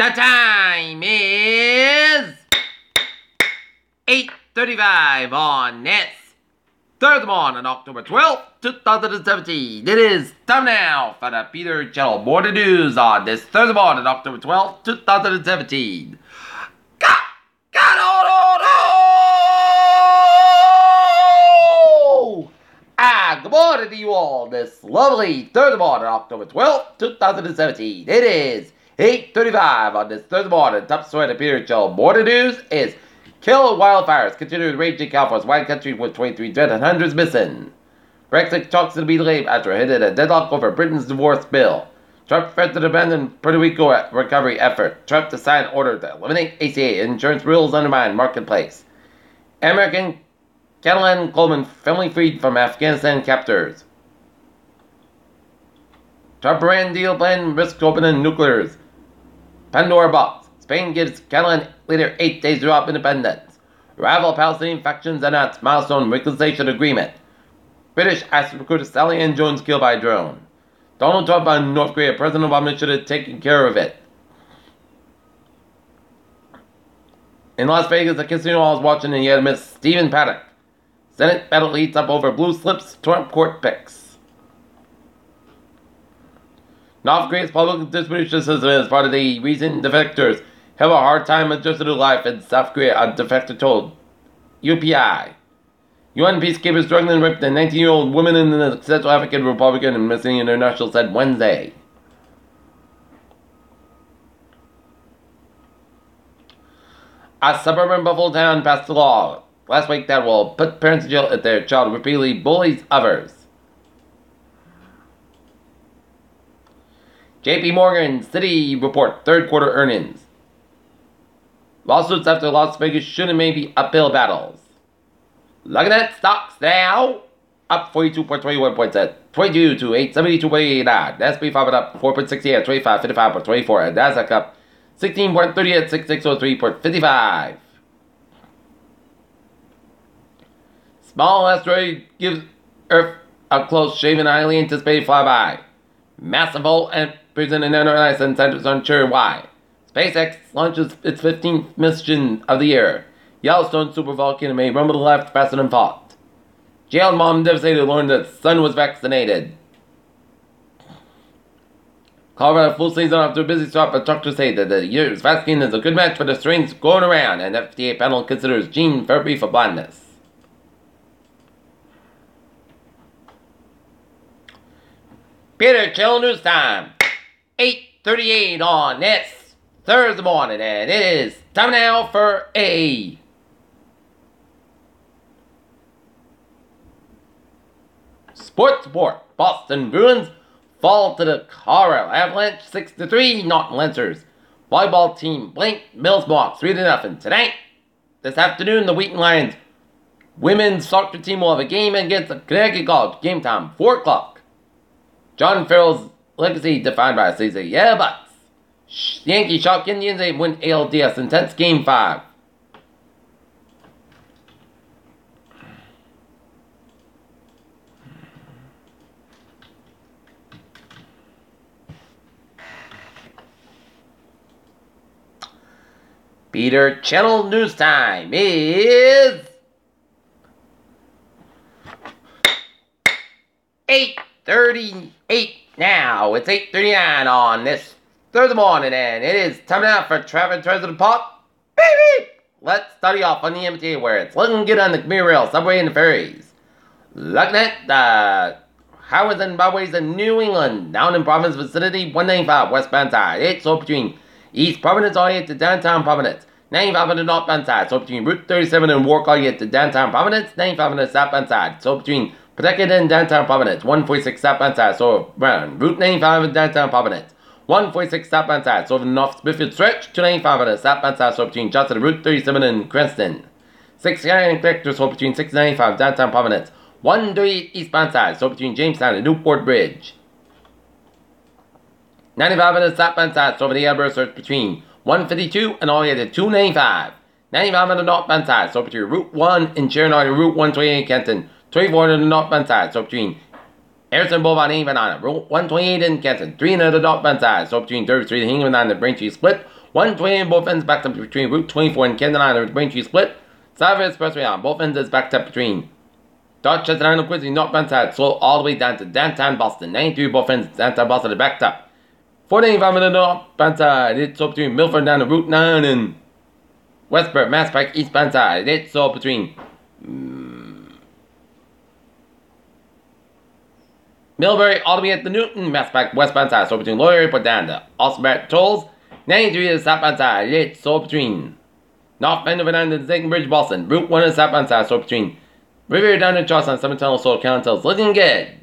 The time is 8:35 on this Thursday morning, October 12th, 2017. It is time now for the Peter Channel Morning News on this Thursday morning, October 12th, 2017. Good morning to you all this lovely Thursday morning, October 12th, 2017. It is 8:35 on this Thursday morning. Top story of the Peter Channel Morning News is killer wildfires continue to rage in California's wide country with 23 dead and hundreds missing. Brexit talks to be delayed after hitting a deadlock over Britain's divorce bill. Trump threatened to abandon Puerto Rico recovery effort. Trump to sign order to eliminate ACA insurance rules undermine marketplace. American Catalan Coleman family freed from Afghanistan captors. Trump-Iran deal plan risks opening nuclears. Pandora box. Spain gives Catalan leader 8 days to drop independence. Rival Palestinian factions announce milestone reconciliation agreement. British asks recruiter Sally Ann Jones killed by drone. Donald Trump on North Korea. President Obama should have taken care of it. In Las Vegas, the casino hall is watching and yet miss Stephen Paddock. Senate battle heats up over blue slips. Trump court picks. North Korea's public distribution system is part of the reason defectors have a hard time adjusting to life in South Korea, a defector told UPI. UN peacekeepers struggling to rape the 19-year-old woman in the Central African Republic and Missing International said Wednesday. A suburban Buffalo town passed a law last week that will put parents in jail if their child repeatedly bullies others. JP Morgan Citi report third quarter earnings. Lawsuits after Las Vegas shooting may be uphill battles. Looking at stocks now, up 42.21 points at 22 to 872.89. The SP 500 up 4.68 at 25.55.24. And Nasdaq up 16.30 at 6603.55. Small asteroid gives Earth a close shave and highly anticipated flyby. Massive hole and present an analysis and centers unsure why. SpaceX launches its 15th mission of the year. Yellowstone supervolcano may rumble to the left faster than thought. Jailed mom devastated learned that son was vaccinated. Colorado full season after a busy start, but doctors say that the year's vaccine is a good match for the strains going around, and FDA panel considers gene therapy for blindness. Peter Chill News Time, 8:38 on this Thursday morning, and it is time now for a sports report. Boston Bruins fall to the Colorado Avalanche 6-3. Norton Lancers volleyball team blanked Mills Mohawks 3-0 tonight. This afternoon, the Wheaton Lions women's soccer team will have a game against the Connecticut College. Game time 4 o'clock. John Farrell's legacy defined by a season. Yeah, but Yankees shock Indians. They win ALDS intense game 5. Peter Channel News Time is 8:38 now. It's 8:39 on this Thursday morning, and it is time now for Traffic Treasure Pop. Baby! Let's study off on the MTA where it's looking good on the commuter rail, subway, and the ferries. Looking at the highways and byways in New England, down in Providence vicinity, 195 westbound side. It's so between East Providence all the way to downtown Providence. 95 on the northbound side, so between Route 37 and Wark all the way to downtown Providence. 95 on the southbound side, so between Pawtucket and downtown Providence. 146 southbound side, so around Route 95 and downtown Providence. 146 southbound side, so over the North Smithfield stretch. 295 on the southbound side, so between Johnson and Route 37 and Cranston. 69 connector, so between 695 downtown Providence. 138 eastbound side, so between Jamestown and Newport Bridge. 95 on the southbound side, so over the Alberta stretch between 152 and all the way to 295. 95 on the northbound side, so between Route 1 in Sharon and Route 128 in Kenton. 24 on the northbound side, so between Harrison Boulevard and Hingham on Route 128 in Kenton. 3 on the northbound side, so between Derby Street and Hingham on the Braintree split. 120 on both ends backed up between Route 24 and Camden Island with Braintree split. Southern Expressway on both ends is backed up between Dorchester and Quincy northbound side, slow all the way down to downtown Boston. 93 both ends, downtown Boston is backed up. 495 on the northbound side, it's so between Milford down to Route 9 and Westport, Mass Pike eastbound side. It's so between Millbury all the way at the Newton, Mass Pike westbound side, so between Lawyer Airport down to Austin Tolls. 93 is southbound side, it's so between North Vancouver down to the Second Bridge, Boston. Route 1 is southbound side, so between Riviera down to Charleston, 7 tunnel, so County Hills, looking good.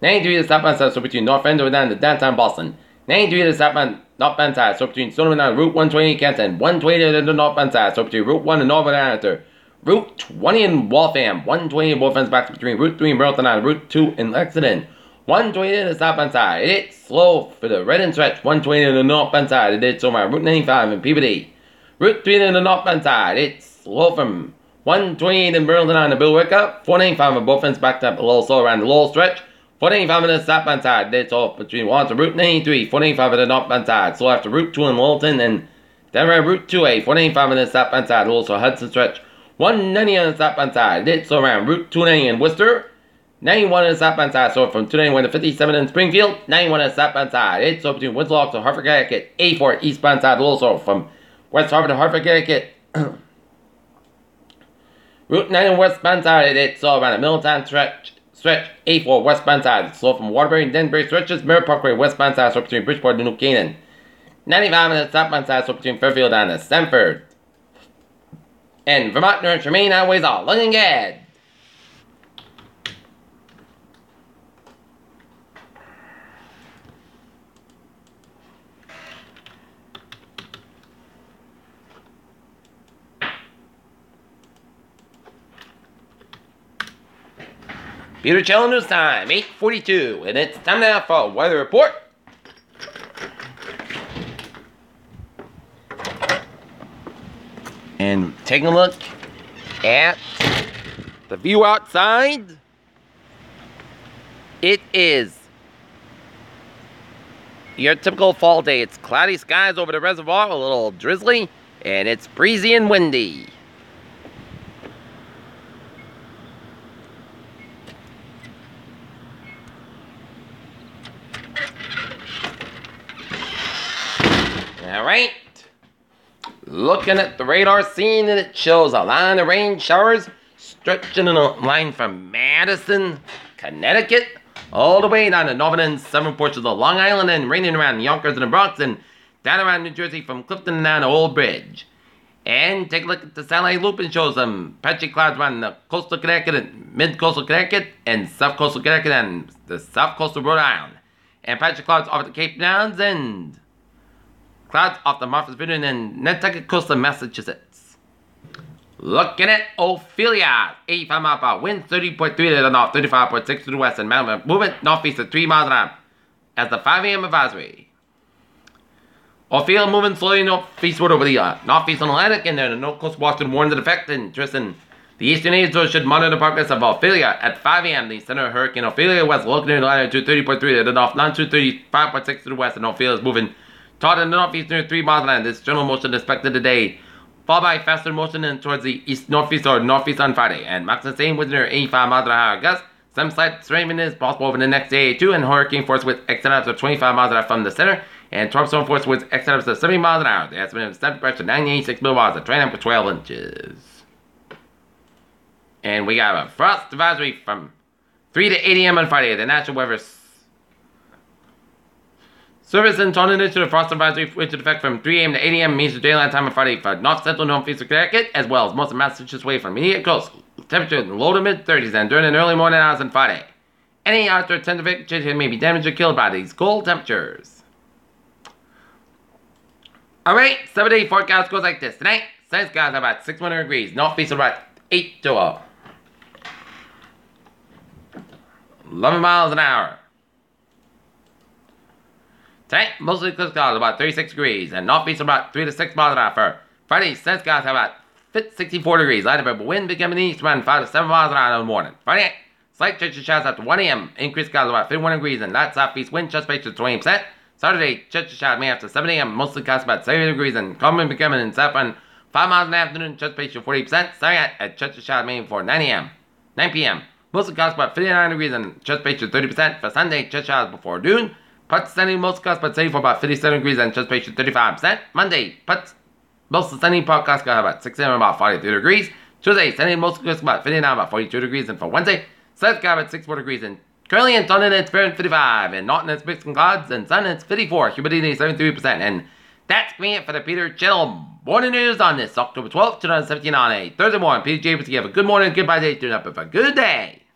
93 is southbound side, so between North Vancouver down to downtown Boston. 93 is southbound northbound side, so between Stone down Route 120 Canton. 120 to the northbound side, so between Route 1 and Northern After. Route 20 in Waltham. 120 in both ends back between Route 3 in Burlington and Route 2 in Lexington. 120 to the southbound side. It's slow for the red and stretch. 120 to the northbound side. It did so around Route 95 in Peabody. Route 3 to the northbound side. It's slow from 128 in Burlington on the Bill Wickup. 495 on both ends backed up a little slow around the little stretch. 495 on the southbound side. It's off between Watts and Route 93. 495 on the northbound side. Slow after Route 2 in Littleton and then around Route 2A. 495 on the southbound side. Also Hudson stretch. 190 on the southbound side. It's around Route 290 in Worcester. 91 on the southbound side. So from 291 to 57 in Springfield. 91 on the southbound side. It's so between Winslow to Hartford, Connecticut. 84 eastbound side. Also from West Hartford to Hartford, Connecticut. Route 9 westbound side, it's all around the Middletown stretch 84 westbound side, slow from Waterbury and Denbury stretches, Merritt Parkway westbound side, so between Bridgeport and New Canaan. 95 on the southbound side, so between Fairfield and Stamford. And Vermont North Remain highways all looking good. Peter Channel News Time, 8:42, and it's time now for a weather report. And taking a look at the view outside, it is your typical fall day. It's cloudy skies over the reservoir, a little drizzly, and it's breezy and windy. Alright, looking at the radar scene, and it shows a line of rain showers stretching in a line from Madison, Connecticut, all the way down to northern and southern portions of Long Island, and raining around Yonkers and the Bronx, and down around New Jersey from Clifton down to Old Bridge. And take a look at the satellite loop and shows some patchy clouds around the coastal Connecticut and mid-coastal Connecticut and south coastal Connecticut and the south coastal Rhode Island. And patchy clouds off the Cape Downs and clouds off the Martha's Vineyard and Nantucket coast of Massachusetts. Looking at Ophelia, 85 mile per hour, wind 30.3 to the north, 35.6 to the west, and movement northeast at 3 miles an hour as the 5 a.m. advisory. Ophelia moving slowly northeastward over the northeastern Atlantic, and then the north coast Washington warns in effect, and Tristan. The eastern Azores should monitor the progress of Ophelia at 5 a.m. The center of Hurricane Ophelia west, located in latitude 30.3 to the north, longitude 35.6 to the west, and Ophelia is moving toward the northeastern 3 miles an hour. This general motion is expected today, followed by faster motion and towards the east-northeast or northeast on Friday. And maximum same with near 85 miles an hour gusts. Some slight strengthening is possible over the next day or two, and hurricane force with extent of 25 miles an hour from the center, and tornado storm force with extent of 70 miles an hour. The estimated center pressure 986 millibars, a trend for 12 inches. And we got a frost advisory from 3 to 8 a.m. on Friday. The National Weather Service and tornado into the frost advisory, which in effect from 3 a.m. to 8 a.m. means the daylight time on Friday for north central northeast of Connecticut, as well as most of Massachusetts away from immediate coast. Temperature in the low to mid 30s and during the early morning hours on Friday. Any outdoor tender vegetation may be damaged or killed by these cold temperatures. Alright, 7-day forecast goes like this. Tonight, sunny skies are about 600 degrees, northeast of about 8 to 11 miles an hour. Tonight, mostly clear skies about 36 degrees, and northeast about 3 to 6 miles an hour for Friday. Sunny skies have about 64 degrees, light variable wind becoming east around 5 to 7 miles an hour in the morning. Friday, slight chance of showers after 1 a.m. Increased skies about 51 degrees, and light southeast wind chance rate to 20%. Saturday, chance of shower may after 7 a.m. Mostly cloudy about 70 degrees and common becoming in saffron. 5 miles in the afternoon, chance of 40%. Starting at chance of shower may for 9 a.m. 9 p.m. Mostly cloudy about 59 degrees and chance of 30%. For Sunday, chance of showers before noon. Parts sunny, mostly cloudy about 74 about 57 degrees and chance of 35%. Monday, parts mostly sunny, part cloudy about 6 a.m. about 43 degrees. Tuesday, sunny, mostly cloudy about 59 about 42 degrees. And for Wednesday, sunny about 64 degrees and currently in Taunton it's 55, and Naughton it's mixed clouds, and Sun it's 54, humidity 73%. And that's me it for the Peter Channel Morning News on this October 12th, 2017 on a Thursday morning. Peter J. Have a good morning, goodbye day, tune up, have a good day.